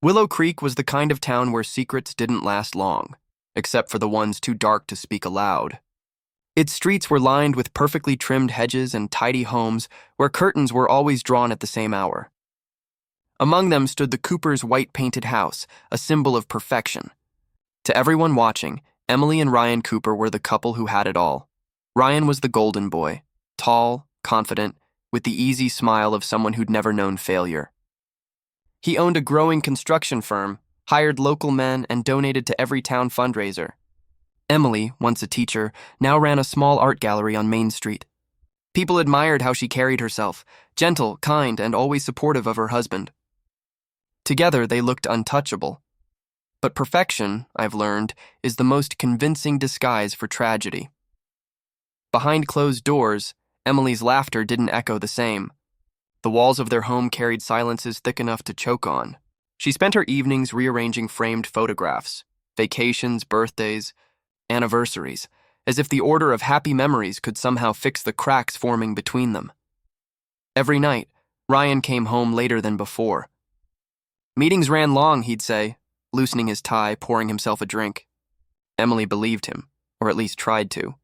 Willow Creek was the kind of town where secrets didn't last long, except for the ones too dark to speak aloud. Its streets were lined with perfectly trimmed hedges and tidy homes where curtains were always drawn at the same hour. Among them stood the Cooper's white-painted house, a symbol of perfection. To everyone watching, Emily and Ryan Cooper were the couple who had it all. Ryan was the golden boy, tall, confident, with the easy smile of someone who'd never known failure. He owned a growing construction firm, hired local men, and donated to every town fundraiser. Emily, once a teacher, now ran a small art gallery on Main Street. People admired how she carried herself, gentle, kind, and always supportive of her husband. Together, they looked untouchable. But perfection, I've learned, is the most convincing disguise for tragedy. Behind closed doors, Emily's laughter didn't echo the same. The walls of their home carried silences thick enough to choke on. She spent her evenings rearranging framed photographs, vacations, birthdays, anniversaries, as if the order of happy memories could somehow fix the cracks forming between them. Every night, Ryan came home later than before. Meetings ran long, he'd say, loosening his tie, pouring himself a drink. Emily believed him, or at least tried to.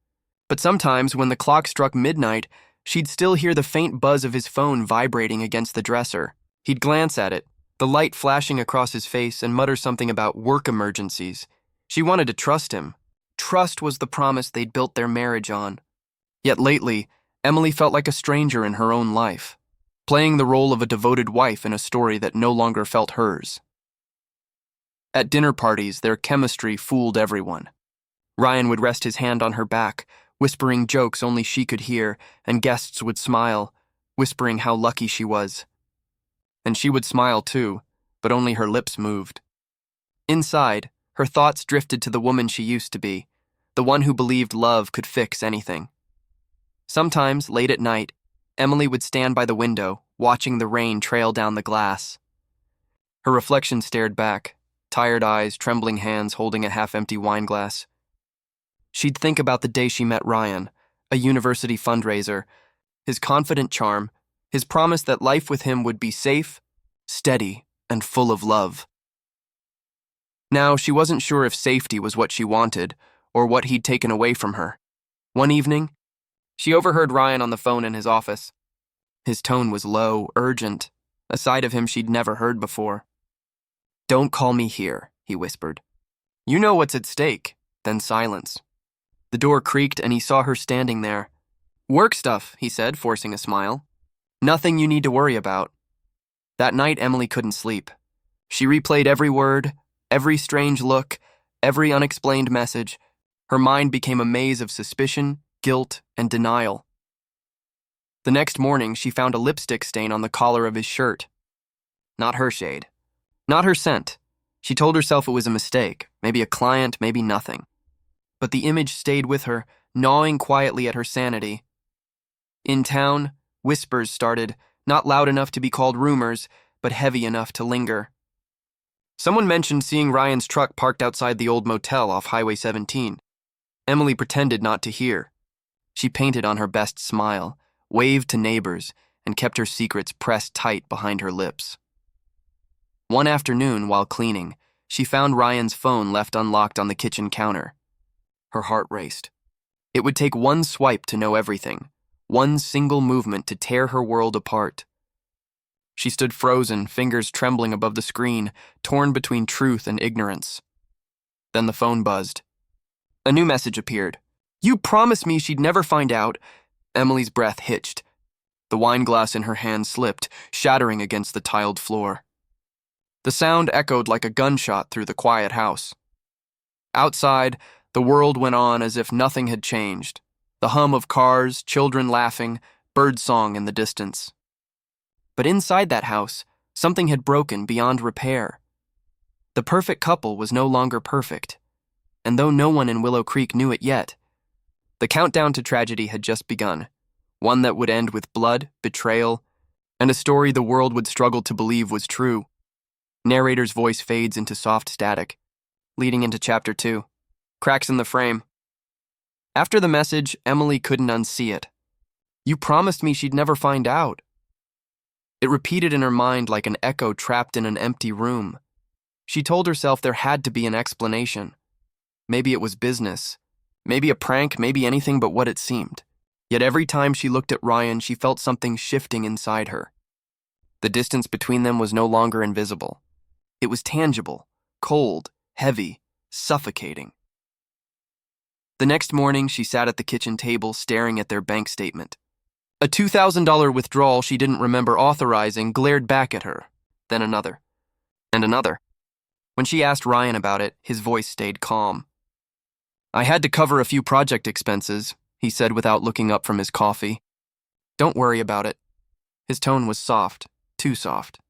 But sometimes, when the clock struck midnight, she'd still hear the faint buzz of his phone vibrating against the dresser. He'd glance at it, the light flashing across his face, and mutter something about work emergencies. She wanted to trust him. Trust was the promise they'd built their marriage on. Yet lately, Emily felt like a stranger in her own life, playing the role of a devoted wife in a story that no longer felt hers. At dinner parties, their chemistry fooled everyone. Ryan would rest his hand on her back, whispering jokes only she could hear, and guests would smile, whispering how lucky she was. And she would smile too, but only her lips moved. Inside, her thoughts drifted to the woman she used to be, the one who believed love could fix anything. Sometimes, late at night, Emily would stand by the window, watching the rain trail down the glass. Her reflection stared back, tired eyes, trembling hands holding a half-empty wine glass. She'd think about the day she met Ryan, a university fundraiser, his confident charm, his promise that life with him would be safe, steady, and full of love. Now, she wasn't sure if safety was what she wanted, or what he'd taken away from her. One evening, she overheard Ryan on the phone in his office. His tone was low, urgent, a side of him she'd never heard before. "Don't call me here," he whispered. "You know what's at stake." Then silence. The door creaked and he saw her standing there. "Work stuff," he said, forcing a smile. "Nothing you need to worry about." That night, Emily couldn't sleep. She replayed every word, every strange look, every unexplained message. Her mind became a maze of suspicion, guilt, and denial. The next morning, she found a lipstick stain on the collar of his shirt. Not her shade. Not her scent. She told herself it was a mistake, maybe a client, maybe nothing. But the image stayed with her, gnawing quietly at her sanity. In town, whispers started, not loud enough to be called rumors, but heavy enough to linger. Someone mentioned seeing Ryan's truck parked outside the old motel off Highway 17. Emily pretended not to hear. She painted on her best smile, waved to neighbors, and kept her secrets pressed tight behind her lips. One afternoon, while cleaning, she found Ryan's phone left unlocked on the kitchen counter. Her heart raced. It would take one swipe to know everything, one single movement to tear her world apart. She stood frozen, fingers trembling above the screen, torn between truth and ignorance. Then the phone buzzed. A new message appeared. "You promised me she'd never find out." Emily's breath hitched. The wine glass in her hand slipped, shattering against the tiled floor. The sound echoed like a gunshot through the quiet house. Outside, the world went on as if nothing had changed. The hum of cars, children laughing, birdsong in the distance. But inside that house, something had broken beyond repair. The perfect couple was no longer perfect, and though no one in Willow Creek knew it yet, the countdown to tragedy had just begun, one that would end with blood, betrayal, and a story the world would struggle to believe was true. Narrator's voice fades into soft static, leading into Chapter 2. Cracks in the frame. After the message, Emily couldn't unsee it. "You promised me she'd never find out." It repeated in her mind like an echo trapped in an empty room. She told herself there had to be an explanation. Maybe it was business. Maybe a prank, maybe anything but what it seemed. Yet every time she looked at Ryan, she felt something shifting inside her. The distance between them was no longer invisible. It was tangible, cold, heavy, suffocating. The next morning, she sat at the kitchen table staring at their bank statement. A $2,000 withdrawal she didn't remember authorizing glared back at her, then another, and another. When she asked Ryan about it, his voice stayed calm. "I had to cover a few project expenses," he said without looking up from his coffee. "Don't worry about it." His tone was soft, too soft.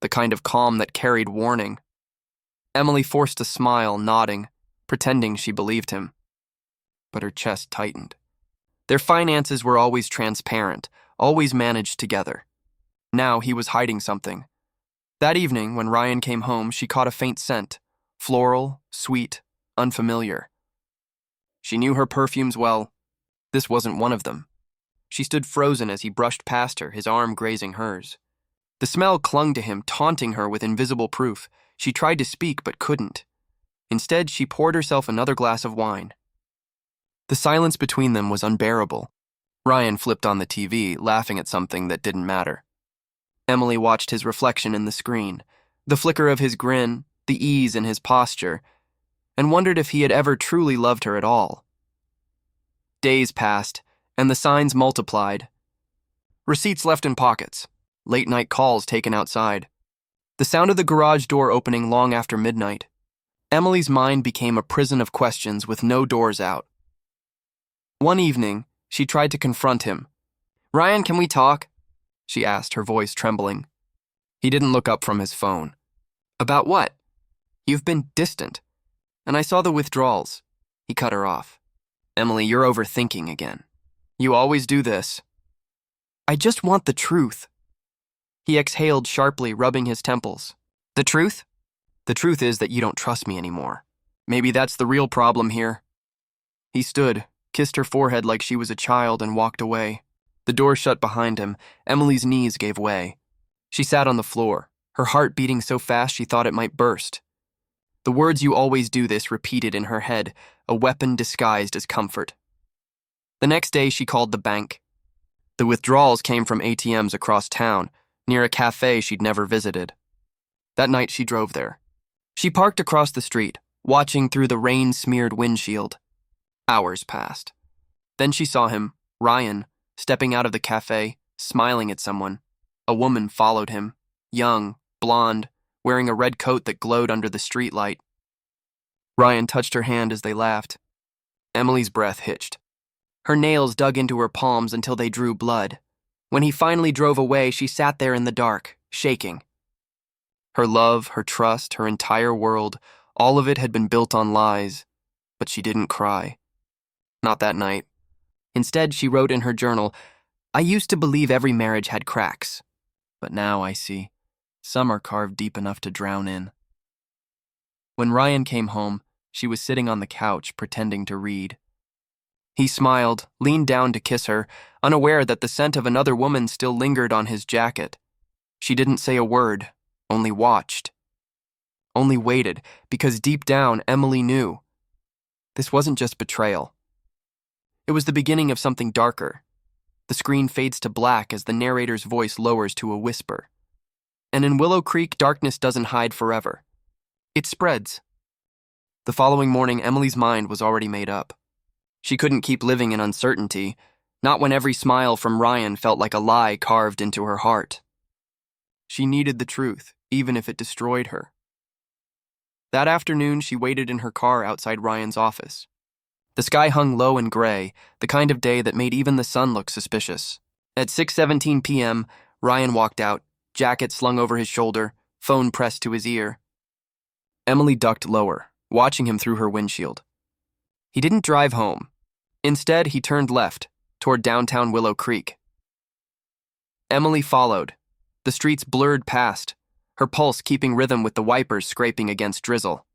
The kind of calm that carried warning. Emily forced a smile, nodding, pretending she believed him. But her chest tightened. Their finances were always transparent, always managed together. Now he was hiding something. That evening, when Ryan came home, she caught a faint scent. Floral, sweet, unfamiliar. She knew her perfumes well. This wasn't one of them. She stood frozen as he brushed past her, his arm grazing hers. The smell clung to him, taunting her with invisible proof. She tried to speak, but couldn't. Instead, she poured herself another glass of wine. The silence between them was unbearable. Ryan flipped on the TV, laughing at something that didn't matter. Emily watched his reflection in the screen, the flicker of his grin, the ease in his posture, and wondered if he had ever truly loved her at all. Days passed, and the signs multiplied. Receipts left in pockets, late-night calls taken outside, the sound of the garage door opening long after midnight. Emily's mind became a prison of questions with no doors out. One evening, she tried to confront him. "Ryan, can we talk?" she asked, her voice trembling. He didn't look up from his phone. "About what?" "You've been distant. And I saw the withdrawals." He cut her off. "Emily, you're overthinking again. You always do this." "I just want the truth." He exhaled sharply, rubbing his temples. "The truth?" "The truth is that you don't trust me anymore. Maybe that's the real problem here." He stood, kissed her forehead like she was a child, and walked away. The door shut behind him. Emily's knees gave way. She sat on the floor, her heart beating so fast she thought it might burst. The words "you always do this" repeated in her head, a weapon disguised as comfort. The next day, she called the bank. The withdrawals came from ATMs across town, near a cafe she'd never visited. That night, she drove there. She parked across the street, watching through the rain-smeared windshield. Hours passed. Then she saw him, Ryan, stepping out of the cafe, smiling at someone. A woman followed him, young, blonde, wearing a red coat that glowed under the streetlight. Ryan touched her hand as they laughed. Emily's breath hitched. Her nails dug into her palms until they drew blood. When he finally drove away, she sat there in the dark, shaking. Her love, her trust, her entire world, all of it had been built on lies, but she didn't cry. Not that night. Instead, she wrote in her journal, "I used to believe every marriage had cracks, but now I see. Some are carved deep enough to drown in." When Ryan came home, she was sitting on the couch, pretending to read. He smiled, leaned down to kiss her, unaware that the scent of another woman still lingered on his jacket. She didn't say a word, only watched. Only waited, because deep down, Emily knew. This wasn't just betrayal. It was the beginning of something darker. The screen fades to black as the narrator's voice lowers to a whisper. And in Willow Creek, darkness doesn't hide forever. It spreads. The following morning, Emily's mind was already made up. She couldn't keep living in uncertainty, not when every smile from Ryan felt like a lie carved into her heart. She needed the truth, even if it destroyed her. That afternoon, she waited in her car outside Ryan's office. The sky hung low and gray, the kind of day that made even the sun look suspicious. At 6:17 p.m., Ryan walked out, jacket slung over his shoulder, phone pressed to his ear. Emily ducked lower, watching him through her windshield. He didn't drive home. Instead, he turned left, toward downtown Willow Creek. Emily followed. The streets blurred past, her pulse keeping rhythm with the wipers scraping against drizzle.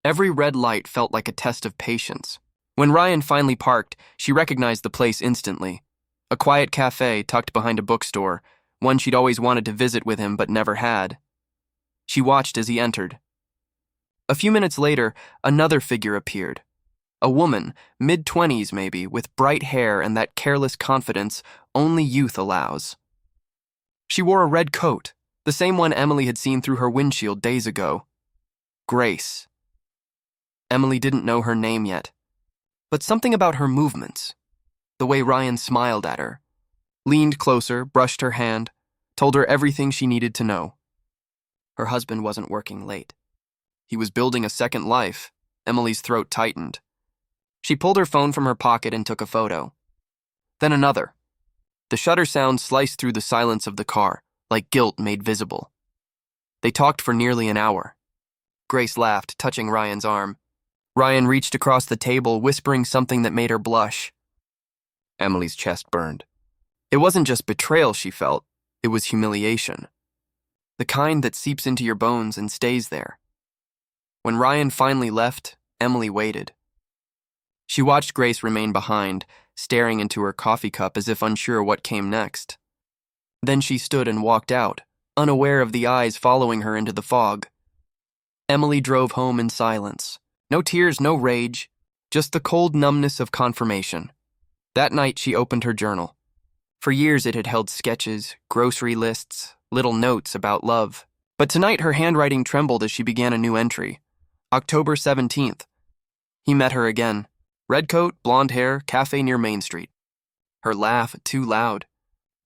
Every red light felt like a test of patience. When Ryan finally parked, she recognized the place instantly. A quiet cafe tucked behind a bookstore, one she'd always wanted to visit with him but never had. She watched as he entered, A few minutes later, another figure appeared. A woman, mid-20s maybe, with bright hair and that careless confidence only youth allows. She wore a red coat, the same one Emily had seen through her windshield days ago. Grace. Emily didn't know her name yet, but something about her movements, the way Ryan smiled at her, leaned closer, brushed her hand, told her everything she needed to know. Her husband wasn't working late. He was building a second life. Emily's throat tightened. She pulled her phone from her pocket and took a photo. Then another. The shutter sound sliced through the silence of the car, like guilt made visible. They talked for nearly an hour. Grace laughed, touching Ryan's arm. Ryan reached across the table, whispering something that made her blush. Emily's chest burned. It wasn't just betrayal she felt, it was humiliation. The kind that seeps into your bones and stays there. When Ryan finally left, Emily waited. She watched Grace remain behind, staring into her coffee cup as if unsure what came next. Then she stood and walked out, unaware of the eyes following her into the fog. Emily drove home in silence. No tears, no rage, just the cold numbness of confirmation. That night she opened her journal. For years it had held sketches, grocery lists, little notes about love. But tonight her handwriting trembled as she began a new entry. October 17th. He met her again. Red coat, blonde hair, cafe near Main Street. Her laugh too loud.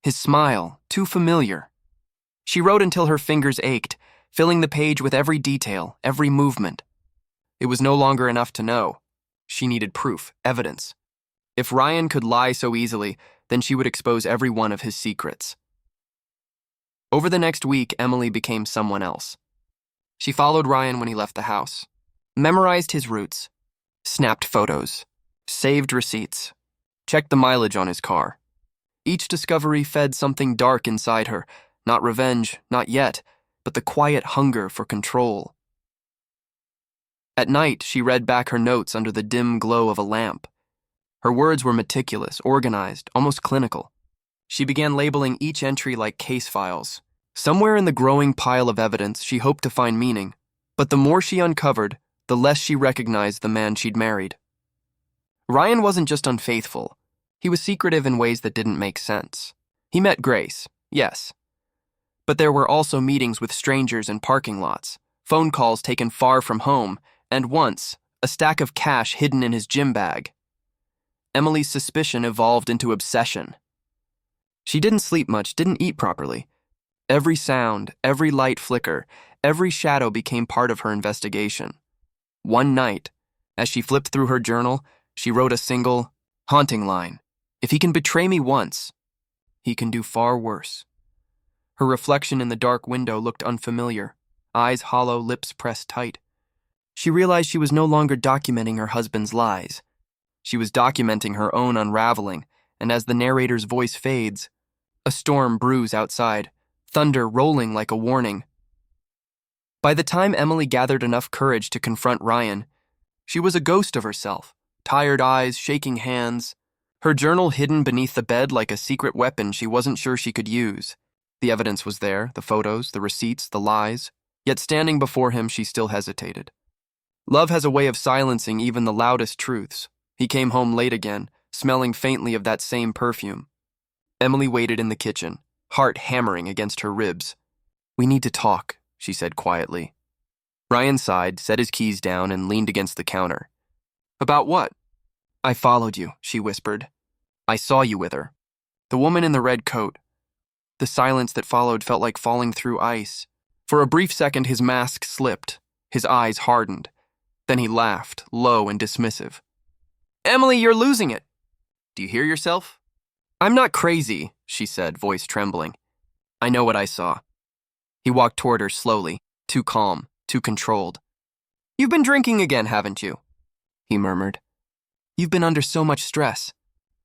His smile too familiar. She wrote until her fingers ached, filling the page with every detail, every movement. It was no longer enough to know. She needed proof, evidence. If Ryan could lie so easily, then she would expose every one of his secrets. Over the next week, Emily became someone else. She followed Ryan when he left the house, memorized his routes, snapped photos, saved receipts, checked the mileage on his car. Each discovery fed something dark inside her, not revenge, not yet, but the quiet hunger for control. At night, she read back her notes under the dim glow of a lamp. Her words were meticulous, organized, almost clinical. She began labeling each entry like case files. Somewhere in the growing pile of evidence, she hoped to find meaning, but the more she uncovered, the less she recognized the man she'd married. Ryan wasn't just unfaithful. He was secretive in ways that didn't make sense. He met Grace, yes. But there were also meetings with strangers in parking lots, phone calls taken far from home, and once, a stack of cash hidden in his gym bag. Emily's suspicion evolved into obsession. She didn't sleep much, didn't eat properly. Every sound, every light flicker, every shadow became part of her investigation. One night, as she flipped through her journal, she wrote a single, haunting line. If he can betray me once, he can do far worse. Her reflection in the dark window looked unfamiliar, eyes hollow, lips pressed tight. She realized she was no longer documenting her husband's lies. She was documenting her own unraveling, and as the narrator's voice fades, a storm brews outside, thunder rolling like a warning. By the time Emily gathered enough courage to confront Ryan, she was a ghost of herself, tired eyes, shaking hands, her journal hidden beneath the bed like a secret weapon she wasn't sure she could use. The evidence was there, the photos, the receipts, the lies, yet standing before him she still hesitated. Love has a way of silencing even the loudest truths. He came home late again, smelling faintly of that same perfume. Emily waited in the kitchen, heart hammering against her ribs. "We need to talk," she said quietly. Ryan sighed, set his keys down, and leaned against the counter. "About what?" "I followed you," she whispered. "I saw you with her. The woman in the red coat." The silence that followed felt like falling through ice. For a brief second, his mask slipped, his eyes hardened. Then he laughed, low and dismissive. "Emily, you're losing it. Do you hear yourself?" "I'm not crazy," she said, voice trembling. "I know what I saw." He walked toward her slowly, too calm, too controlled. "You've been drinking again, haven't you?" he murmured. "You've been under so much stress.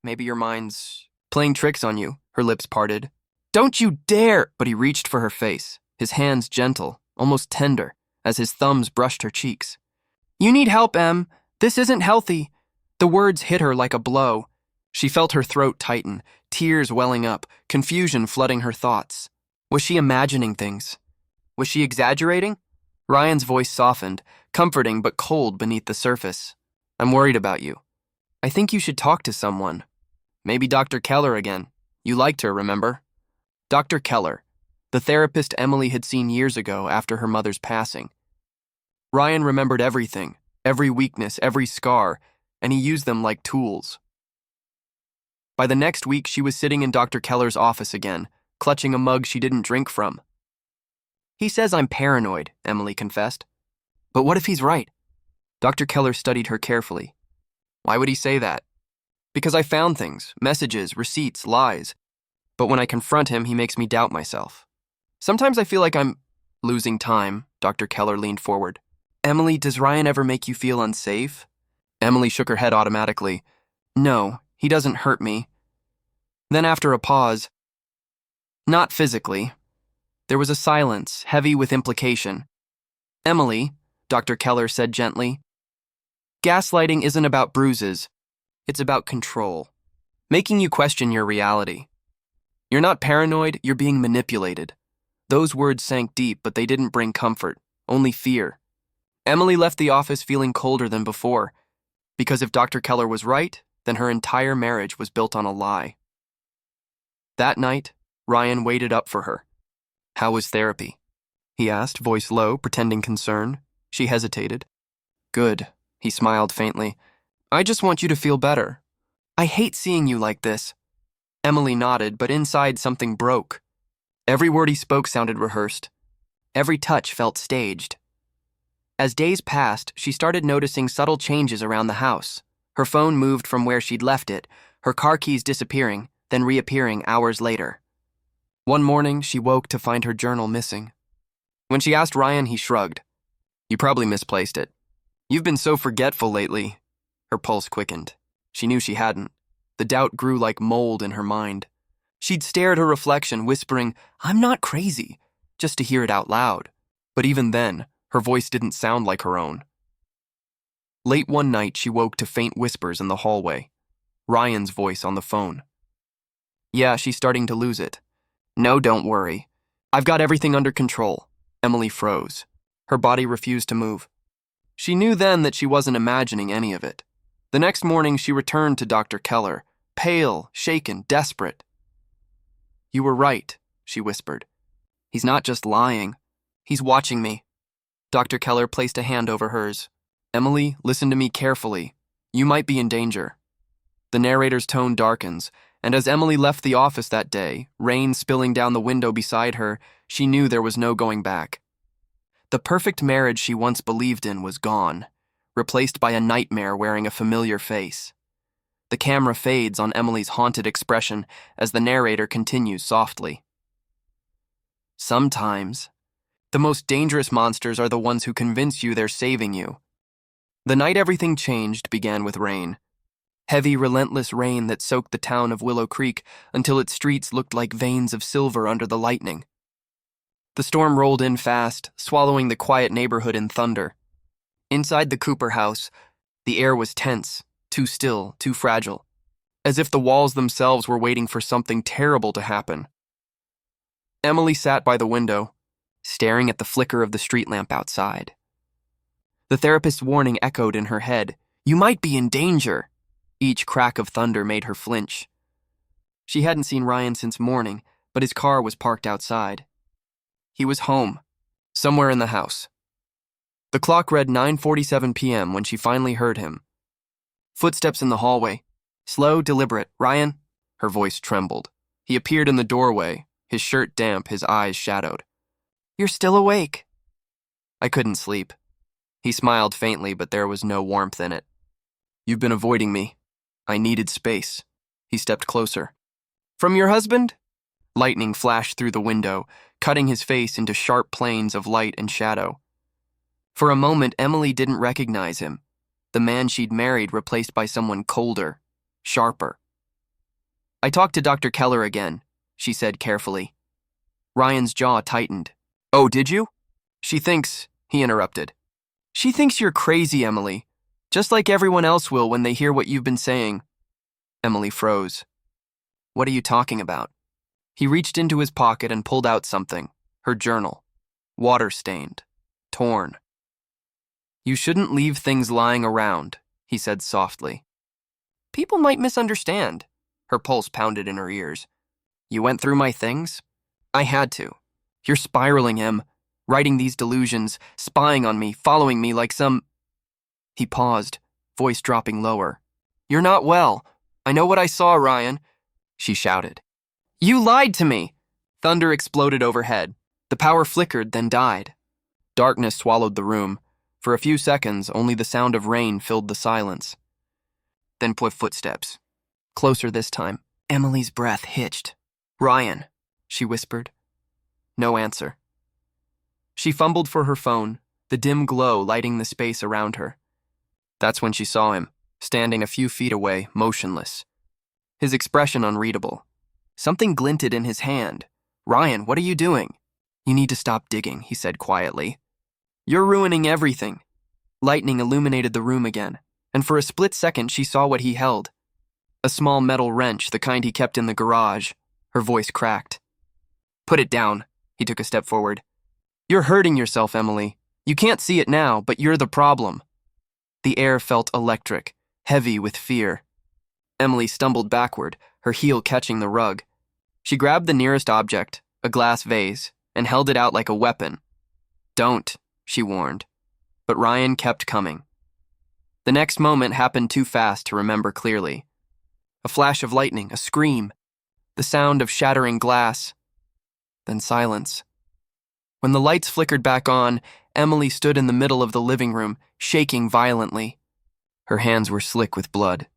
Maybe your mind's playing tricks on you," her lips parted. "Don't you dare!" But he reached for her face, his hands gentle, almost tender, as his thumbs brushed her cheeks. "You need help, Em. This isn't healthy." The words hit her like a blow. She felt her throat tighten, tears welling up, confusion flooding her thoughts. Was she imagining things? Was she exaggerating? Ryan's voice softened, comforting but cold beneath the surface. I'm worried about you. I think you should talk to someone. Maybe Dr. Keller again. You liked her, remember? Dr. Keller, the therapist Emily had seen years ago after her mother's passing. Ryan remembered everything, every weakness, every scar, and he used them like tools. By the next week, she was sitting in Dr. Keller's office again, clutching a mug she didn't drink from. He says I'm paranoid, Emily confessed. But what if he's right? Dr. Keller studied her carefully. Why would he say that? Because I found things, messages, receipts, lies. But when I confront him, he makes me doubt myself. Sometimes I feel like I'm losing time, Dr. Keller leaned forward. Emily, does Ryan ever make you feel unsafe? Emily shook her head automatically. No, he doesn't hurt me. Then after a pause, not physically. There was a silence, heavy with implication. Emily, Dr. Keller said gently, gaslighting isn't about bruises. It's about control, making you question your reality. You're not paranoid, you're being manipulated. Those words sank deep, but they didn't bring comfort, only fear. Emily left the office feeling colder than before, because if Dr. Keller was right, then her entire marriage was built on a lie. That night, Ryan waited up for her. How was therapy? He asked, voice low, pretending concern. She hesitated. Good, he smiled faintly. I just want you to feel better. I hate seeing you like this. Emily nodded, but inside something broke. Every word he spoke sounded rehearsed. Every touch felt staged. As days passed, she started noticing subtle changes around the house. Her phone moved from where she'd left it, her car keys disappearing, then reappearing hours later. One morning, she woke to find her journal missing. When she asked Ryan, he shrugged. You probably misplaced it. You've been so forgetful lately. Her pulse quickened. She knew she hadn't. The doubt grew like mold in her mind. She'd stare at her reflection, whispering, I'm not crazy, just to hear it out loud. But even then, her voice didn't sound like her own. Late one night, she woke to faint whispers in the hallway. Ryan's voice on the phone. Yeah, she's starting to lose it. No, don't worry. I've got everything under control. Emily froze. Her body refused to move. She knew then that she wasn't imagining any of it. The next morning, she returned to Dr. Keller, pale, shaken, desperate. You were right, she whispered. He's not just lying. He's watching me. Dr. Keller placed a hand over hers. Emily, listen to me carefully. You might be in danger. The narrator's tone darkens, and as Emily left the office that day, rain spilling down the window beside her, she knew there was no going back. The perfect marriage she once believed in was gone, replaced by a nightmare wearing a familiar face. The camera fades on Emily's haunted expression as the narrator continues softly. Sometimes, the most dangerous monsters are the ones who convince you they're saving you. The night everything changed began with rain. Heavy, relentless rain that soaked the town of Willow Creek until its streets looked like veins of silver under the lightning. The storm rolled in fast, swallowing the quiet neighborhood in thunder. Inside the Cooper house, the air was tense, too still, too fragile, as if the walls themselves were waiting for something terrible to happen. Emily sat by the window, staring at the flicker of the street lamp outside. The therapist's warning echoed in her head. You might be in danger. Each crack of thunder made her flinch. She hadn't seen Ryan since morning, but his car was parked outside. He was home, somewhere in the house. The clock read 9:47 p.m. when she finally heard him. Footsteps in the hallway. Slow, deliberate. Ryan? Her voice trembled. He appeared in the doorway, his shirt damp, his eyes shadowed. You're still awake. I couldn't sleep. He smiled faintly, but there was no warmth in it. You've been avoiding me. I needed space. He stepped closer. From your husband? Lightning flashed through the window, cutting his face into sharp planes of light and shadow. For a moment, Emily didn't recognize him, the man she'd married replaced by someone colder, sharper. I talked to Dr. Keller again, she said carefully. Ryan's jaw tightened. Oh, did you? She thinks, he interrupted. She thinks you're crazy, Emily, just like everyone else will when they hear what you've been saying. Emily froze. What are you talking about? He reached into his pocket and pulled out something, her journal, water-stained. torn. "You shouldn't leave things lying around," he said softly. "People might misunderstand." Her pulse pounded in her ears. "You went through my things?" "I had to. You're spiraling, Em. Writing these delusions, spying on me, following me like some—" He paused, voice dropping lower. "You're not well. I know what I saw, Ryan," she shouted. "You lied to me!" Thunder exploded overhead. The power flickered, then died. Darkness swallowed the room. For a few seconds, only the sound of rain filled the silence. Then footsteps. Closer this time. Emily's breath hitched. "Ryan," she whispered. No answer. She fumbled for her phone, the dim glow lighting the space around her. That's when she saw him, standing a few feet away, motionless. His expression unreadable. Something glinted in his hand. "Ryan, what are you doing?" "You need to stop digging," he said quietly. "You're ruining everything." Lightning illuminated the room again, and for a split second she saw what he held. A small metal wrench, the kind he kept in the garage. Her voice cracked. "Put it down." He took a step forward. "You're hurting yourself, Emily. You can't see it now, but you're the problem." The air felt electric, heavy with fear. Emily stumbled backward, her heel catching the rug. She grabbed the nearest object, a glass vase, and held it out like a weapon. "Don't," she warned. But Ryan kept coming. The next moment happened too fast to remember clearly. A flash of lightning, a scream, the sound of shattering glass, then silence. When the lights flickered back on, Emily stood in the middle of the living room, shaking violently. Her hands were slick with blood.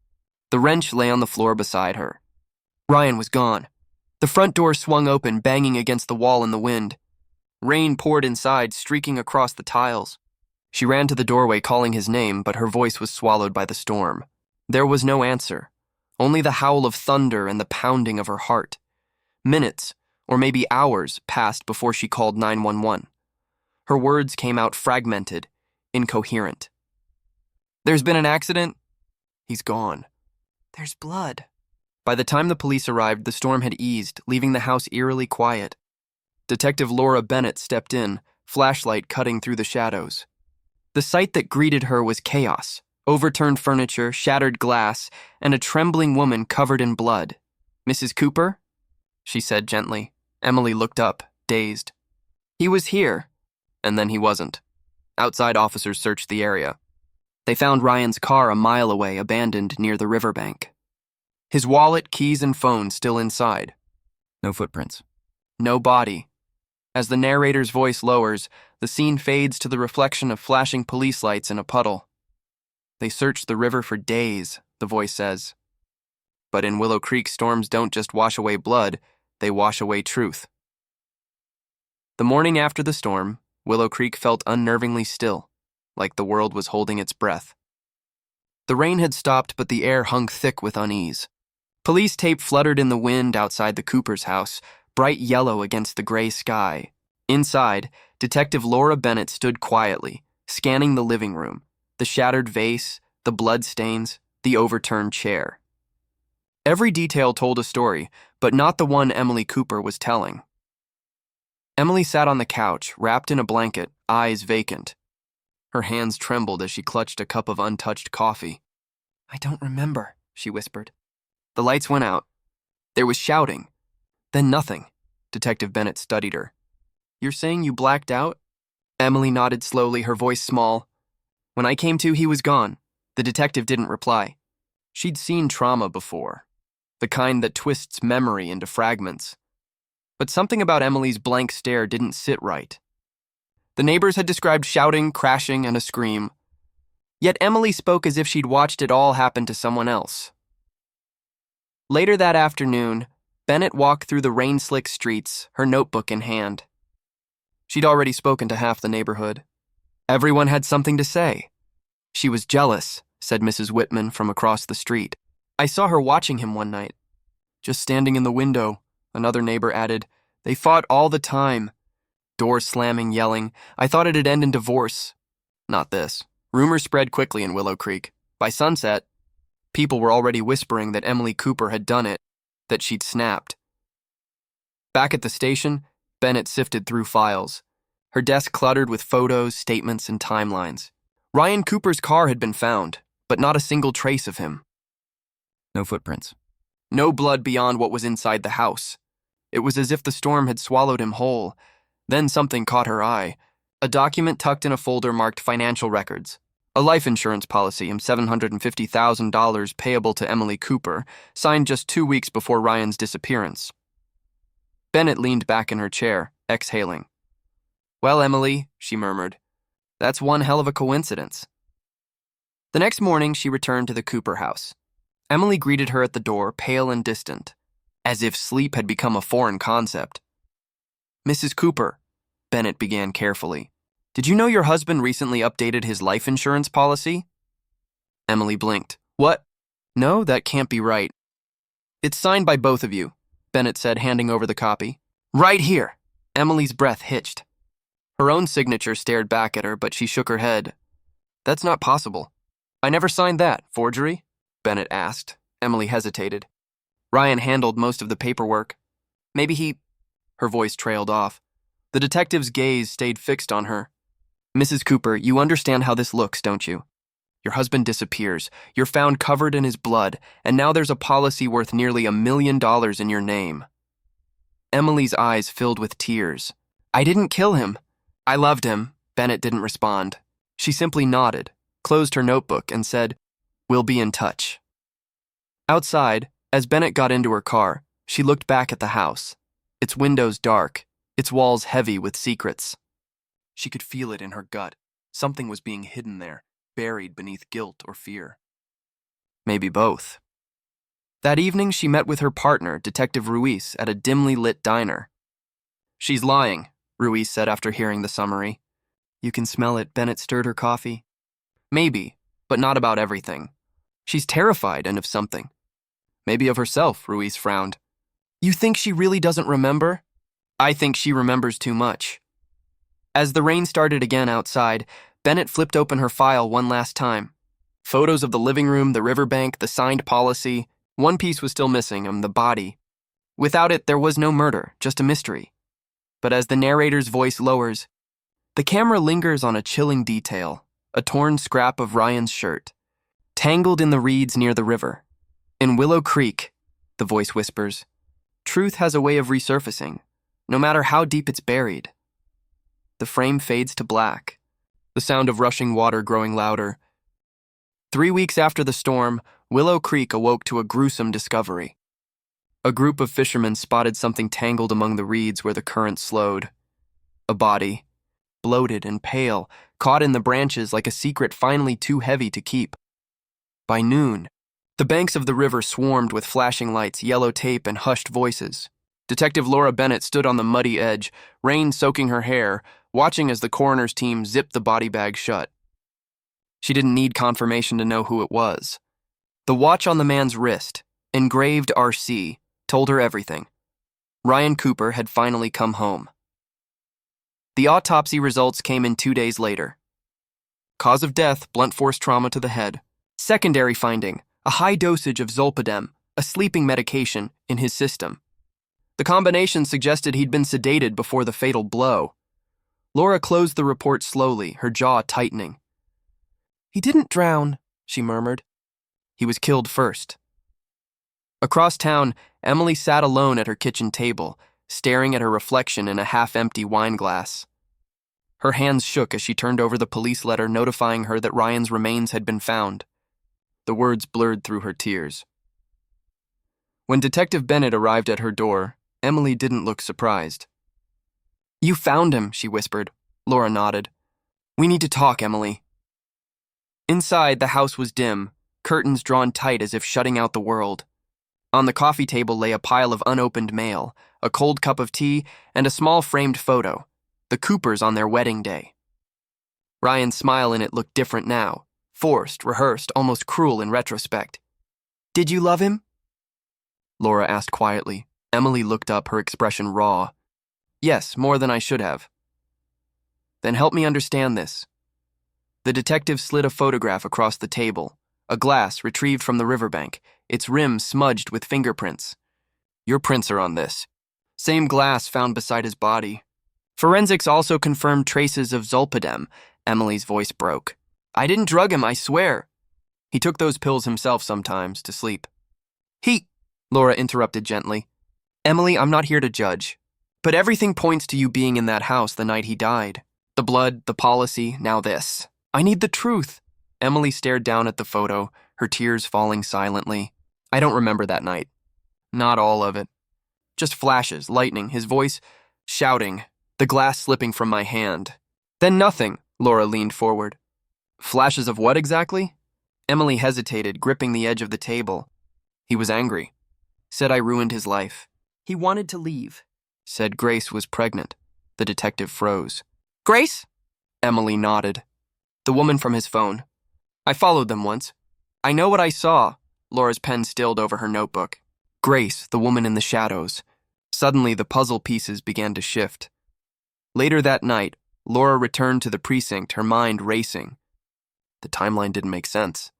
The wrench lay on the floor beside her. Ryan was gone. The front door swung open, banging against the wall in the wind. Rain poured inside, streaking across the tiles. She ran to the doorway, calling his name, but her voice was swallowed by the storm. There was no answer, only the howl of thunder and the pounding of her heart. Minutes, or maybe hours, passed before she called 911. Her words came out fragmented, incoherent. "There's been an accident." "He's gone." "There's blood." By the time the police arrived, the storm had eased, leaving the house eerily quiet. Detective Laura Bennett stepped in, flashlight cutting through the shadows. The sight that greeted her was chaos: overturned furniture, shattered glass, and a trembling woman covered in blood. "Mrs. Cooper?" she said gently. Emily looked up, dazed. "He was here." And then he wasn't. Outside officers searched the area. They found Ryan's car a mile away, abandoned near the riverbank. His wallet, keys, and phone still inside. No footprints. No body. As the narrator's voice lowers, the scene fades to the reflection of flashing police lights in a puddle. "They searched the river for days," the voice says. "But in Willow Creek, storms don't just wash away blood, they wash away truth." The morning after the storm, Willow Creek felt unnervingly still, like the world was holding its breath. The rain had stopped, but the air hung thick with unease. Police tape fluttered in the wind outside the Cooper's house, bright yellow against the gray sky. Inside, Detective Laura Bennett stood quietly, scanning the living room, the shattered vase, the blood stains, the overturned chair. Every detail told a story, but not the one Emily Cooper was telling. Emily sat on the couch, wrapped in a blanket, eyes vacant. Her hands trembled as she clutched a cup of untouched coffee. "I don't remember," she whispered. The lights went out. There was shouting. Then nothing. Detective Bennett studied her. "You're saying you blacked out?" Emily nodded slowly, her voice small. "When I came to, he was gone." The detective didn't reply. She'd seen trauma before, the kind that twists memory into fragments. But something about Emily's blank stare didn't sit right. The neighbors had described shouting, crashing, and a scream. Yet Emily spoke as if she'd watched it all happen to someone else. Later that afternoon, Bennett walked through the rain-slick streets, her notebook in hand. She'd already spoken to half the neighborhood. Everyone had something to say. "She was jealous," said Mrs. Whitman from across the street. "I saw her watching him one night. Just standing in the window," another neighbor added. "They fought all the time. Doors slamming, yelling. I thought it'd end in divorce. Not this." Rumors spread quickly in Willow Creek. By sunset, people were already whispering that Emily Cooper had done it, that she'd snapped. Back at the station, Bennett sifted through files. her desk cluttered with photos, statements, and timelines. Ryan Cooper's car had been found, but not a single trace of him. No footprints. No blood beyond what was inside the house. It was as if the storm had swallowed him whole. Then something caught her eye. A document tucked in a folder marked financial records. A life insurance policy of $750,000 payable to Emily Cooper, signed just 2 weeks before Ryan's disappearance. Bennett leaned back in her chair, exhaling. "Well, Emily," she murmured, "that's one hell of a coincidence." The next morning, she returned to the Cooper house. Emily greeted her at the door, pale and distant, as if sleep had become a foreign concept. "Mrs. Cooper," Bennett began carefully, "did you know your husband recently updated his life insurance policy?" Emily blinked. "What? No, that can't be right." "It's signed by both of you," Bennett said, handing over the copy. "Right here." Emily's breath hitched. Her own signature stared back at her, but she shook her head. "That's not possible." "I never signed that. Forgery?" Bennett asked. Emily hesitated. "Ryan handled most of the paperwork. Maybe he—" Her voice trailed off. The detective's gaze stayed fixed on her. "Mrs. Cooper, you understand how this looks, don't you? Your husband disappears. You're found covered in his blood, and now there's a policy worth nearly $1 million in your name." Emily's eyes filled with tears. "I didn't kill him. I loved him." Bennett didn't respond. She simply nodded, closed her notebook, and said, "We'll be in touch." Outside, as Bennett got into her car, she looked back at the house, its windows dark, its walls heavy with secrets. She could feel it in her gut. Something was being hidden there, buried beneath guilt or fear. Maybe both. That evening, she met with her partner, Detective Ruiz, at a dimly lit diner. "She's lying," Ruiz said after hearing the summary. "You can smell it," Bennett stirred her coffee. "Maybe, but not about everything. She's terrified and of something. Maybe of herself," Ruiz frowned. "You think she really doesn't remember?" "I think she remembers too much." As the rain started again outside, Bennett flipped open her file one last time. Photos of the living room, the riverbank, the signed policy. One piece was still missing, the body. Without it, there was no murder, just a mystery. But as the narrator's voice lowers, the camera lingers on a chilling detail, a torn scrap of Ryan's shirt, tangled in the reeds near the river. "In Willow Creek," the voice whispers, "truth has a way of resurfacing, no matter how deep it's buried." The frame fades to black, the sound of rushing water growing louder. 3 weeks after the storm, Willow Creek awoke to a gruesome discovery. A group of fishermen spotted something tangled among the reeds where the current slowed. A body, bloated and pale, caught in the branches like a secret finally too heavy to keep. By noon, the banks of the river swarmed with flashing lights, yellow tape, and hushed voices. Detective Laura Bennett stood on the muddy edge, rain soaking her hair, watching as the coroner's team zipped the body bag shut. She didn't need confirmation to know who it was. The watch on the man's wrist, engraved RC, told her everything. Ryan Cooper had finally come home. The autopsy results came in 2 days later. Cause of death, blunt force trauma to the head. Secondary finding, a high dosage of zolpidem, a sleeping medication, in his system. The combination suggested he'd been sedated before the fatal blow. Laura closed the report slowly, her jaw tightening. "He didn't drown," she murmured. "He was killed first." Across town, Emily sat alone at her kitchen table, staring at her reflection in a half-empty wine glass. Her hands shook as she turned over the police letter notifying her that Ryan's remains had been found. The words blurred through her tears. When Detective Bennett arrived at her door, Emily didn't look surprised. "You found him," she whispered. Laura nodded. "We need to talk, Emily." Inside, the house was dim, curtains drawn tight as if shutting out the world. On the coffee table lay a pile of unopened mail, a cold cup of tea, and a small framed photo, the Coopers on their wedding day. Ryan's smile in it looked different now, forced, rehearsed, almost cruel in retrospect. "Did you love him?" Laura asked quietly. Emily looked up, her expression raw. "Yes, more than I should have." "Then help me understand this." The detective slid a photograph across the table, a glass retrieved from the riverbank, its rim smudged with fingerprints. "Your prints are on this. Same glass found beside his body." Forensics also confirmed traces of zolpidem. Emily's voice broke. I didn't drug him, I swear. He took those pills himself sometimes to sleep. Laura interrupted gently. Emily, I'm not here to judge. But everything points to you being in that house the night he died. The blood, the policy, now this. I need the truth. Emily stared down at the photo, her tears falling silently. I don't remember that night. Not all of it. Just flashes, lightning, his voice shouting, the glass slipping from my hand. Then nothing, Laura leaned forward. Flashes of what exactly? Emily hesitated, gripping the edge of the table. He was angry. Said I ruined his life. He wanted to leave. Said Grace was pregnant. The detective froze. Grace? Emily nodded. The woman from his phone. I followed them once. I know what I saw. Laura's pen stilled over her notebook. Grace, the woman in the shadows. Suddenly, the puzzle pieces began to shift. Later that night, Laura returned to the precinct, her mind racing. The timeline didn't make sense.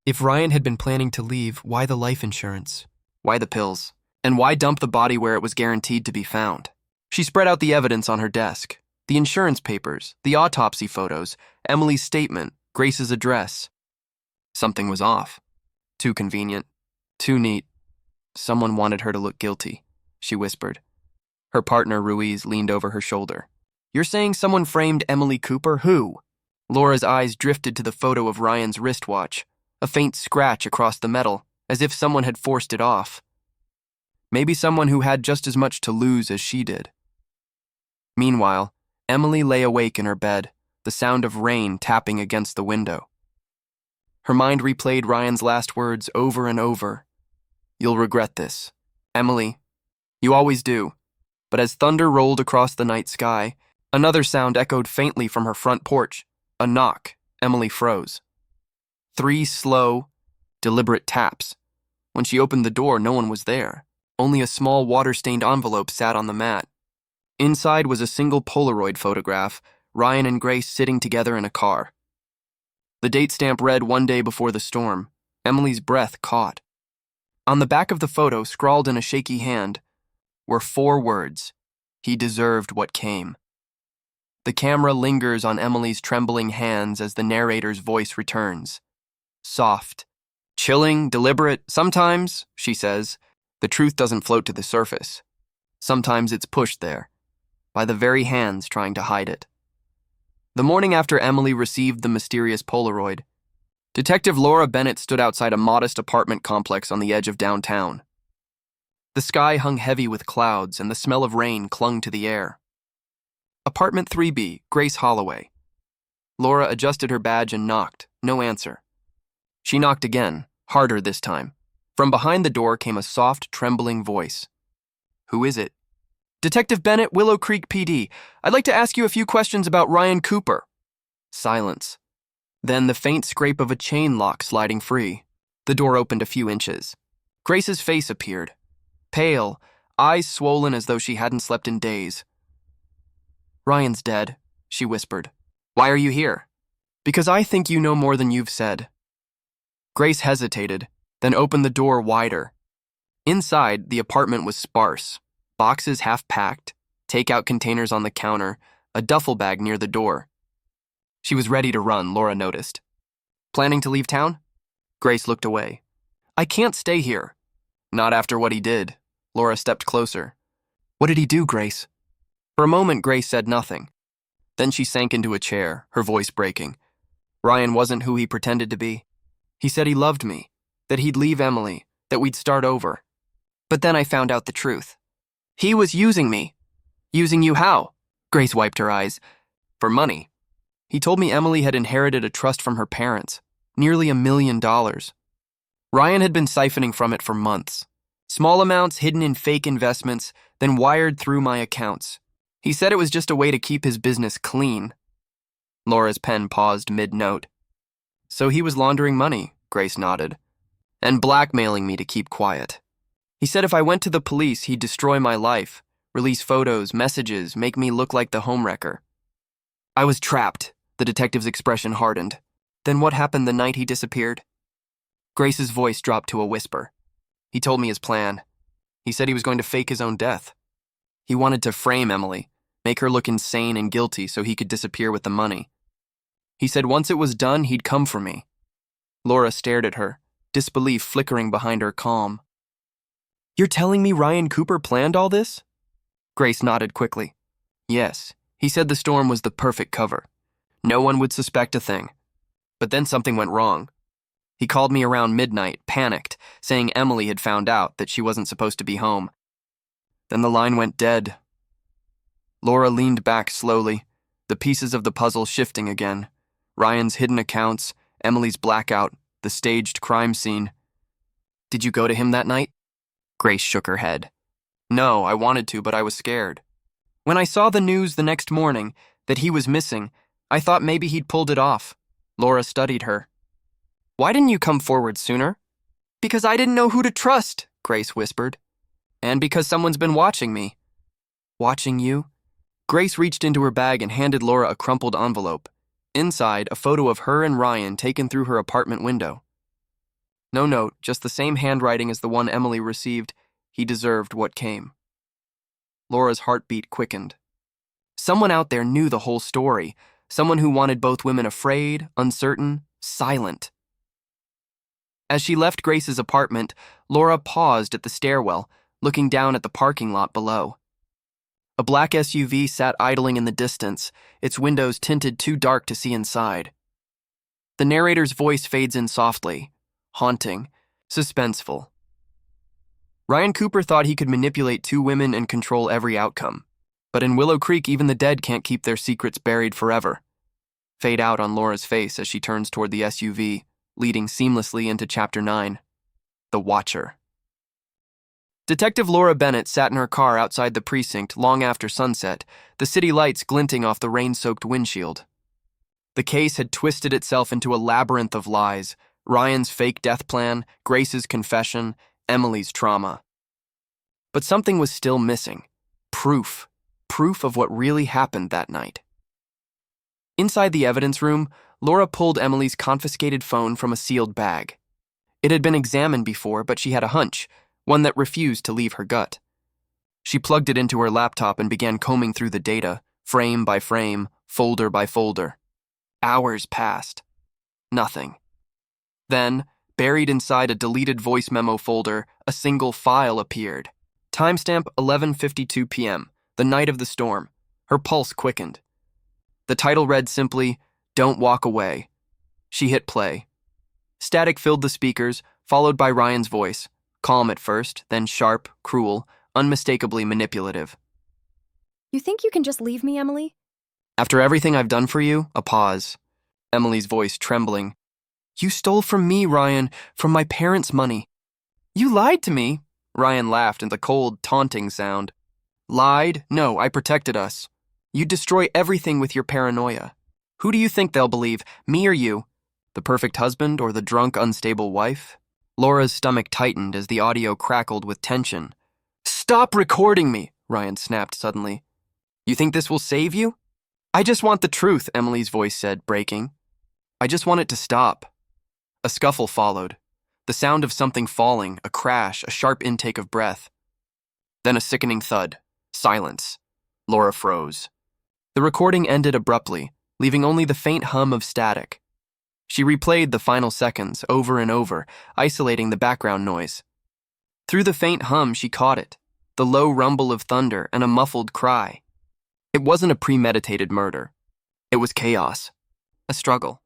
If Ryan had been planning to leave, why the life insurance? Why the pills? And why dump the body where it was guaranteed to be found? She spread out the evidence on her desk. The insurance papers, the autopsy photos, Emily's statement, Grace's address. Something was off. Too convenient. Too neat. Someone wanted her to look guilty, she whispered. Her partner, Ruiz, leaned over her shoulder. You're saying someone framed Emily Cooper? Who? Laura's eyes drifted to the photo of Ryan's wristwatch, a faint scratch across the metal, as if someone had forced it off. Maybe someone who had just as much to lose as she did. Meanwhile, Emily lay awake in her bed, the sound of rain tapping against the window. Her mind replayed Ryan's last words over and over. You'll regret this. Emily, you always do. But as thunder rolled across the night sky, another sound echoed faintly from her front porch. A knock. Emily froze. 3 slow, deliberate taps. When she opened the door, no one was there. Only a small water-stained envelope sat on the mat. Inside was a single Polaroid photograph, Ryan and Grace sitting together in a car. The date stamp read 1 day before the storm. Emily's breath caught. On the back of the photo, scrawled in a shaky hand, were 4 words. He deserved what came. The camera lingers on Emily's trembling hands as the narrator's voice returns. Soft. Chilling, deliberate. Sometimes, she says, the truth doesn't float to the surface. Sometimes it's pushed there, by the very hands trying to hide it. The morning after Emily received the mysterious Polaroid, Detective Laura Bennett stood outside a modest apartment complex on the edge of downtown. The sky hung heavy with clouds, and the smell of rain clung to the air. Apartment 3B, Grace Holloway. Laura adjusted her badge and knocked. No answer. She knocked again, harder this time. From behind the door came a soft, trembling voice. Who is it? Detective Bennett, Willow Creek PD. I'd like to ask you a few questions about Ryan Cooper. Silence. Then the faint scrape of a chain lock sliding free. The door opened a few inches. Grace's face appeared. Pale, eyes swollen as though she hadn't slept in days. Ryan's dead, she whispered. Why are you here? Because I think you know more than you've said. Grace hesitated, then opened the door wider. Inside, the apartment was sparse. Boxes half-packed, takeout containers on the counter, a duffel bag near the door. She was ready to run, Laura noticed. Planning to leave town? Grace looked away. I can't stay here. Not after what he did. Laura stepped closer. What did he do, Grace? For a moment, Grace said nothing. Then she sank into a chair, her voice breaking. Ryan wasn't who he pretended to be. He said he loved me, that he'd leave Emily, that we'd start over. But then I found out the truth. He was using me. Using you how? Grace wiped her eyes. For money. He told me Emily had inherited a trust from her parents, nearly $1 million. Ryan had been siphoning from it for months. Small amounts hidden in fake investments, then wired through my accounts. He said it was just a way to keep his business clean. Laura's pen paused mid-note. So he was laundering money, Grace nodded, and blackmailing me to keep quiet. He said if I went to the police, he'd destroy my life, release photos, messages, make me look like the homewrecker. I was trapped. The detective's expression hardened. Then what happened the night he disappeared? Grace's voice dropped to a whisper. He told me his plan. He said he was going to fake his own death. He wanted to frame Emily, make her look insane and guilty so he could disappear with the money. He said once it was done, he'd come for me. Laura stared at her, disbelief flickering behind her calm. You're telling me Ryan Cooper planned all this? Grace nodded quickly. Yes, he said the storm was the perfect cover. No one would suspect a thing. But then something went wrong. He called me around midnight, panicked, saying Emily had found out that she wasn't supposed to be home. Then the line went dead. Laura leaned back slowly, the pieces of the puzzle shifting again. Ryan's hidden accounts, Emily's blackout, the staged crime scene. Did you go to him that night? Grace shook her head. No, I wanted to, but I was scared. When I saw the news the next morning that he was missing, I thought maybe he'd pulled it off. Laura studied her. Why didn't you come forward sooner? Because I didn't know who to trust, Grace whispered. And because someone's been watching me. Watching you? Grace reached into her bag and handed Laura a crumpled envelope. Inside, a photo of her and Ryan taken through her apartment window. No note, just the same handwriting as the one Emily received. He deserved what came. Laura's heartbeat quickened. Someone out there knew the whole story. Someone who wanted both women afraid, uncertain, silent. As she left Grace's apartment, Laura paused at the stairwell, looking down at the parking lot below. A black SUV sat idling in the distance, its windows tinted too dark to see inside. The narrator's voice fades in softly, haunting, suspenseful. Ryan Cooper thought he could manipulate two women and control every outcome. But in Willow Creek, even the dead can't keep their secrets buried forever. Fade out on Laura's face as she turns toward the SUV, leading seamlessly into Chapter 9, The Watcher. Detective Laura Bennett sat in her car outside the precinct long after sunset, the city lights glinting off the rain-soaked windshield. The case had twisted itself into a labyrinth of lies: Ryan's fake death plan, Grace's confession, Emily's trauma. But something was still missing. Proof of what really happened that night. Inside the evidence room, Laura pulled Emily's confiscated phone from a sealed bag. It had been examined before, but she had a hunch, one that refused to leave her gut. She plugged it into her laptop and began combing through the data, frame by frame, folder by folder. Hours passed. Nothing. Then, buried inside a deleted voice memo folder, a single file appeared. Timestamp 11:52 p.m., the night of the storm. Her pulse quickened. The title read simply, "Don't Walk Away." She hit play. Static filled the speakers, followed by Ryan's voice, calm at first, then sharp, cruel, unmistakably manipulative. You think you can just leave me, Emily? After everything I've done for you, a pause. Emily's voice trembling. You stole from me, Ryan, from my parents' money. You lied to me. Ryan laughed in the cold, taunting sound. Lied? No, I protected us. You destroy everything with your paranoia. Who do you think they'll believe, me or you? The perfect husband or the drunk, unstable wife? Laura's stomach tightened as the audio crackled with tension. Stop recording me, Ryan snapped suddenly. You think this will save you? I just want the truth, Emily's voice said, breaking. I just want it to stop. A scuffle followed. The sound of something falling, a crash, a sharp intake of breath. Then a sickening thud. Silence. Laura froze. The recording ended abruptly, leaving only the faint hum of static. She replayed the final seconds over and over, isolating the background noise. Through the faint hum, she caught it, the low rumble of thunder and a muffled cry. It wasn't a premeditated murder. It was chaos. A struggle.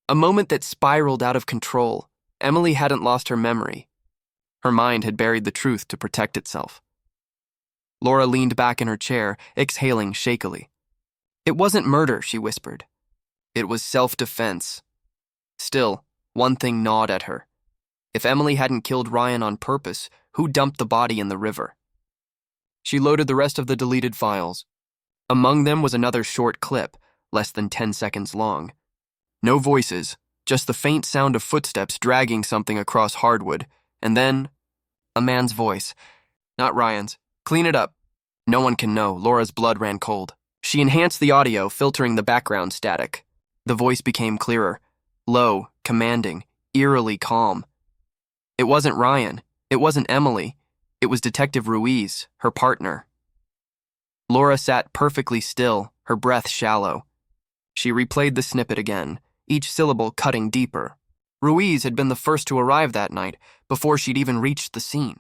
A moment that spiraled out of control. Emily hadn't lost her memory. Her mind had buried the truth to protect itself. Laura leaned back in her chair, exhaling shakily. It wasn't murder, she whispered. It was self-defense. Still, one thing gnawed at her. If Emily hadn't killed Ryan on purpose, who dumped the body in the river? She loaded the rest of the deleted files. Among them was another short clip, less than 10 seconds long. No voices, just the faint sound of footsteps dragging something across hardwood, and then a man's voice. Not Ryan's. Clean it up. No one can know. Laura's blood ran cold. She enhanced the audio, filtering the background static. The voice became clearer, low, commanding, eerily calm. It wasn't Ryan. It wasn't Emily. It was Detective Ruiz, her partner. Laura sat perfectly still, her breath shallow. She replayed the snippet again, each syllable cutting deeper. Ruiz had been the first to arrive that night, before she'd even reached the scene.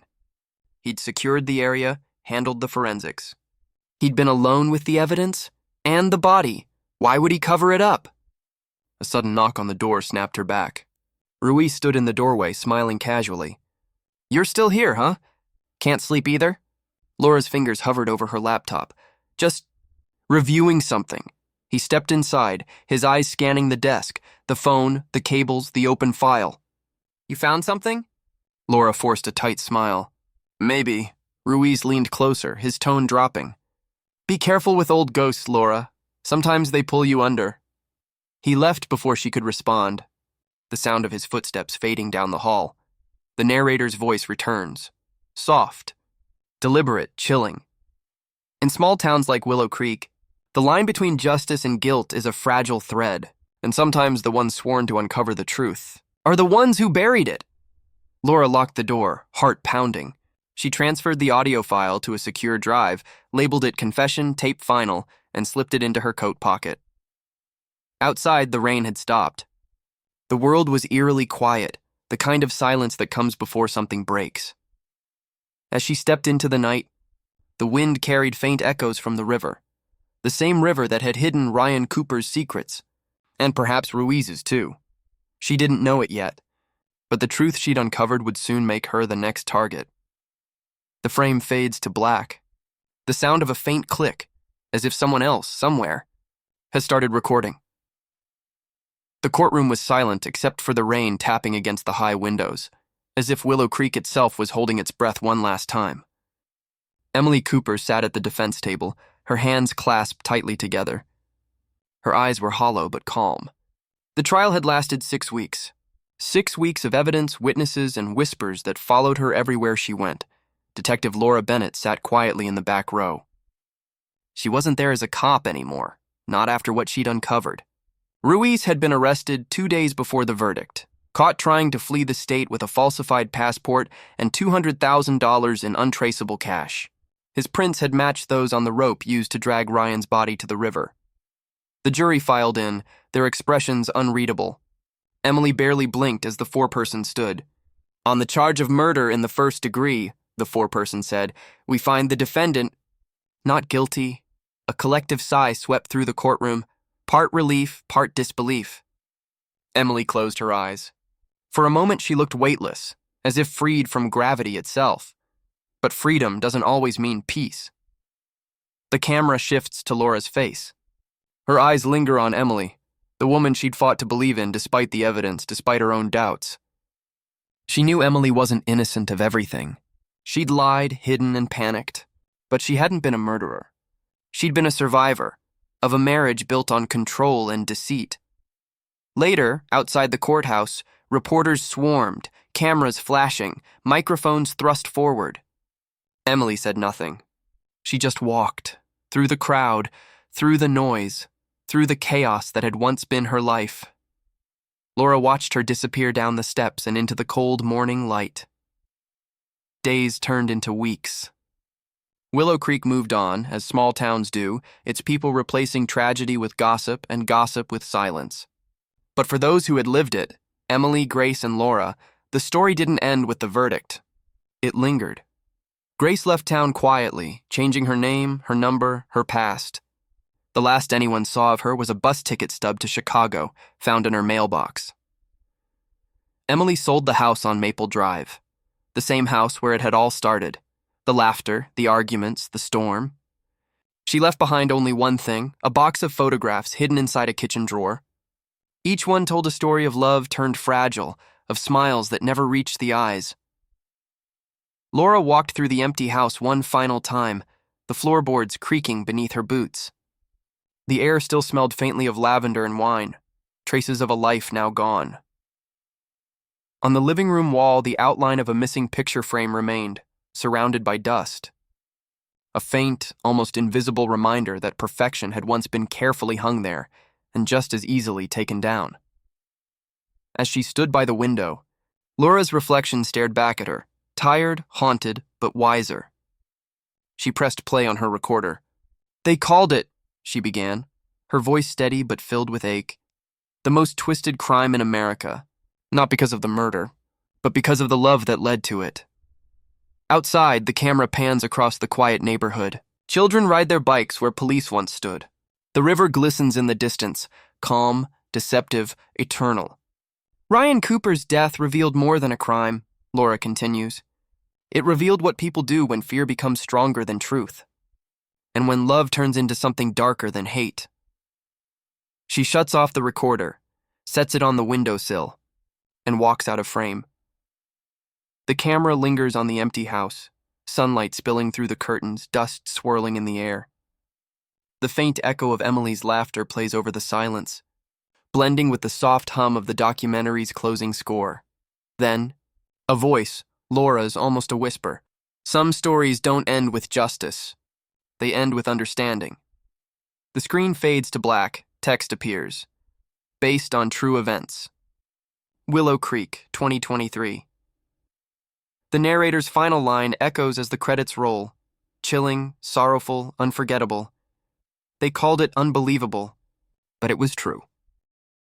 He'd secured the area, handled the forensics. He'd been alone with the evidence and the body. Why would he cover it up? A sudden knock on the door snapped her back. Ruiz stood in the doorway, smiling casually. "You're still here, huh? Can't sleep either?" Laura's fingers hovered over her laptop. "Just reviewing something." He stepped inside, his eyes scanning the desk, the phone, the cables, the open file. "You found something?" Laura forced a tight smile. "Maybe." Ruiz leaned closer, his tone dropping. "Be careful with old ghosts, Laura. Sometimes they pull you under." He left before she could respond, the sound of his footsteps fading down the hall. The narrator's voice returns. Soft, deliberate, chilling. In small towns like Willow Creek, the line between justice and guilt is a fragile thread, and sometimes the ones sworn to uncover the truth are the ones who buried it. Laura locked the door, heart pounding. She transferred the audio file to a secure drive, labeled it Confession Tape Final, and slipped it into her coat pocket. Outside, the rain had stopped. The world was eerily quiet, the kind of silence that comes before something breaks. As she stepped into the night, the wind carried faint echoes from the river, the same river that had hidden Ryan Cooper's secrets, and perhaps Ruiz's too. She didn't know it yet, but the truth she'd uncovered would soon make her the next target. The frame fades to black. The sound of a faint click, as if someone else, somewhere, has started recording. The courtroom was silent except for the rain tapping against the high windows, as if Willow Creek itself was holding its breath one last time. Emily Cooper sat at the defense table, her hands clasped tightly together. Her eyes were hollow but calm. The trial had lasted 6 weeks. 6 weeks of evidence, witnesses, and whispers that followed her everywhere she went. Detective Laura Bennett sat quietly in the back row. She wasn't there as a cop anymore, not after what she'd uncovered. Ruiz had been arrested 2 days before the verdict, caught trying to flee the state with a falsified passport and $200,000 in untraceable cash. His prints had matched those on the rope used to drag Ryan's body to the river. The jury filed in, their expressions unreadable. Emily barely blinked as the foreperson stood. "On the charge of murder in the first degree," the foreperson said, "we find the defendant not guilty." A collective sigh swept through the courtroom, part relief, part disbelief. Emily closed her eyes. For a moment she looked weightless, as if freed from gravity itself. But freedom doesn't always mean peace. The camera shifts to Laura's face. Her eyes linger on Emily, the woman she'd fought to believe in despite the evidence, despite her own doubts. She knew Emily wasn't innocent of everything. She'd lied, hidden, and panicked, but she hadn't been a murderer. She'd been a survivor of a marriage built on control and deceit. Later, outside the courthouse, reporters swarmed, cameras flashing, microphones thrust forward. Emily said nothing. She just walked, through the crowd, through the noise, through the chaos that had once been her life. Laura watched her disappear down the steps and into the cold morning light. Days turned into weeks. Willow Creek moved on, as small towns do, its people replacing tragedy with gossip and gossip with silence. But for those who had lived it, Emily, Grace, and Laura, the story didn't end with the verdict. It lingered. Grace left town quietly, changing her name, her number, her past. The last anyone saw of her was a bus ticket stub to Chicago, found in her mailbox. Emily sold the house on Maple Drive, the same house where it had all started. The laughter, the arguments, the storm. She left behind only one thing, a box of photographs hidden inside a kitchen drawer. Each one told a story of love turned fragile, of smiles that never reached the eyes. Laura walked through the empty house one final time, the floorboards creaking beneath her boots. The air still smelled faintly of lavender and wine, traces of a life now gone. On the living room wall, the outline of a missing picture frame remained, surrounded by dust. A faint, almost invisible reminder that perfection had once been carefully hung there and just as easily taken down. As she stood by the window, Laura's reflection stared back at her, tired, haunted, but wiser. She pressed play on her recorder. They called it, she began, her voice steady but filled with ache. The most twisted crime in America, not because of the murder, but because of the love that led to it. Outside, the camera pans across the quiet neighborhood. Children ride their bikes where police once stood. The river glistens in the distance, calm, deceptive, eternal. Ryan Cooper's death revealed more than a crime, Laura continues. It revealed what people do when fear becomes stronger than truth, and when love turns into something darker than hate. She shuts off the recorder, sets it on the windowsill, and walks out of frame. The camera lingers on the empty house, sunlight spilling through the curtains, dust swirling in the air. The faint echo of Emily's laughter plays over the silence, blending with the soft hum of the documentary's closing score. Then, a voice, Laura's, almost a whisper. Some stories don't end with justice. They end with understanding. The screen fades to black, text appears. Based on true events. Willow Creek, 2023. The narrator's final line echoes as the credits roll. Chilling, sorrowful, unforgettable. They called it unbelievable, but it was true.